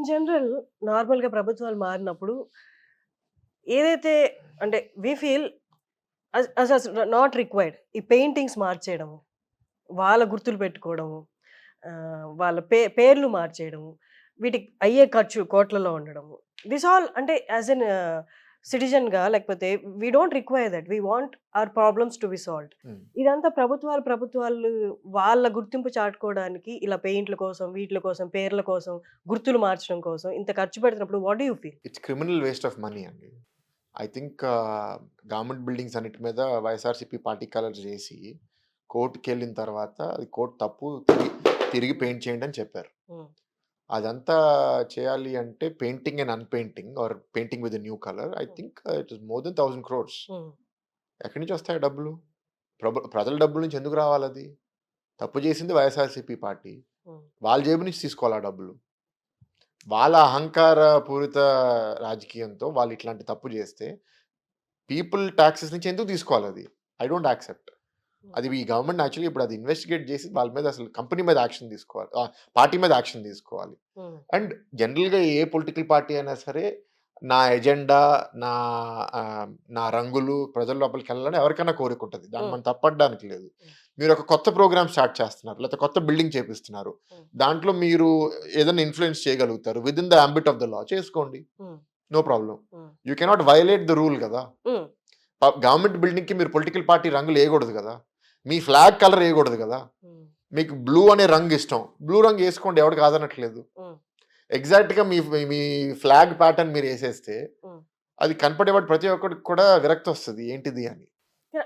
In general నార్మల్‌గా ప్రభుత్వాలు మారినప్పుడు ఏదైతే అంటే we feel as not required ఈ పెయింటింగ్స్ మార్చేయడము, వాళ్ళ గుర్తులు పెట్టుకోవడము, వాళ్ళ పేర్లు మార్చేయడము, వీటికి అయ్యే ఖర్చు కోట్లలో ఉండడము. దిస్ ఆల్ అంటే యాస్ ఎన్ సిటిజన్‌గా లేకపోతే we don't require that. We want our problems to be solved. Hmm. ఇదంతా ప్రభుత్వాలు వాళ్ళ గుర్తింపు చాటుకోవడానికి ఇలా పెయింట్‌ల కోసం, వీట్ల కోసం, పేర్ల కోసం, గుర్తులు మార్చడం కోసం ఇంత ఖర్చు పెడుతున్నప్పుడు what do you feel? It's criminal waste of money అండి. ఐ థింక్ గవర్నమెంట్ బిల్డింగ్స్ అన్నిటి మీద వైఎస్ఆర్‌సీపీ పార్టీ కలర్స్ చేసి కోర్ట్‌కెళ్ళిన తర్వాత అది కోర్ట్ తప్పు తిరిగి పెయింట్ చేయండి అని చెప్పారు. హ్మ్. అదంతా చేయాలి అంటే painting and unpainting or painting with a new colour I think it is more than 1000 crores. Hmm. ఎక్కడి నుంచి వస్తాయి ఆ డబ్బులు? ప్రజల డబ్బుల నుంచి ఎందుకు రావాలది? తప్పు చేసింది వైఎస్ఆర్‌సీపీ పార్టీ. హ్మ్. వాళ్ళ జేబు నుంచి తీసుకోవాలి ఆ డబ్బులు. వాళ్ళ అహంకార పూరిత రాజకీయంతో వాళ్ళు ఇట్లాంటి తప్పు చేస్తే పీపుల్ టాక్సెస్ నుంచి ఎందుకు తీసుకోవాలది? I don't accept. అది ఈ గవర్నమెంట్ యాక్చువల్లీ ఇప్పుడు అది ఇన్వెస్టిగేట్ చేసి వాళ్ళ మీద అసలు కంపెనీ మీద యాక్షన్ తీసుకోవాలి. పార్టీ మీద యాక్షన్ తీసుకోవాలి. హ్మ్. అండ్ జనరల్‌గా ఏ పొలిటికల్ పార్టీ అయినా సరే నా ఎజెండా, నా నా రంగులు ప్రజల లోపలికెళ్ళాలని ఎవరికైనా కోరికుంటది. దాన్ని హ్మ్. మనం తప్పడ్డానికి లేదు. హ్మ్. మీరొక కొత్త ప్రోగ్రామ్ స్టార్ట్ చేస్తున్నారు. లేతే కొత్త బిల్డింగ్ చేపిస్తున్నారు. హ్మ్. దాంట్లో మీరు ఏదైనా ఇన్‌ఫ్లూయెన్స్ చేయగలుగుతారు. Within the ambit of the law చేసుకోండి. Hmm. No problem. Hmm. You cannot violate the rule గదా! హ్మ్. గవర్నమెంట్ బిల్డింగ్‌కి మీరు పొలిటికల్ పార్టీ రంగులేయకూడదు గదా! మీ ఫ్లాగ్ కలర్ ఎయకూడదు గదా! హ్మ్. మీకు బ్లూ అనే రంగు ఇష్టం. బ్లూ రంగు ఏసుకోండి ఎవడు కాదనట్లేదు. హ్మ్. ఎగ్జాక్ట్‌గా మీ మీ ఫ్లాగ్ ప్యాటర్న్ మీరేసేస్తే హ్మ్. అది కనపడేవాడు ప్రతి ఒక్కడికి కూడా విరక్తొస్తది ఏంటిది అని.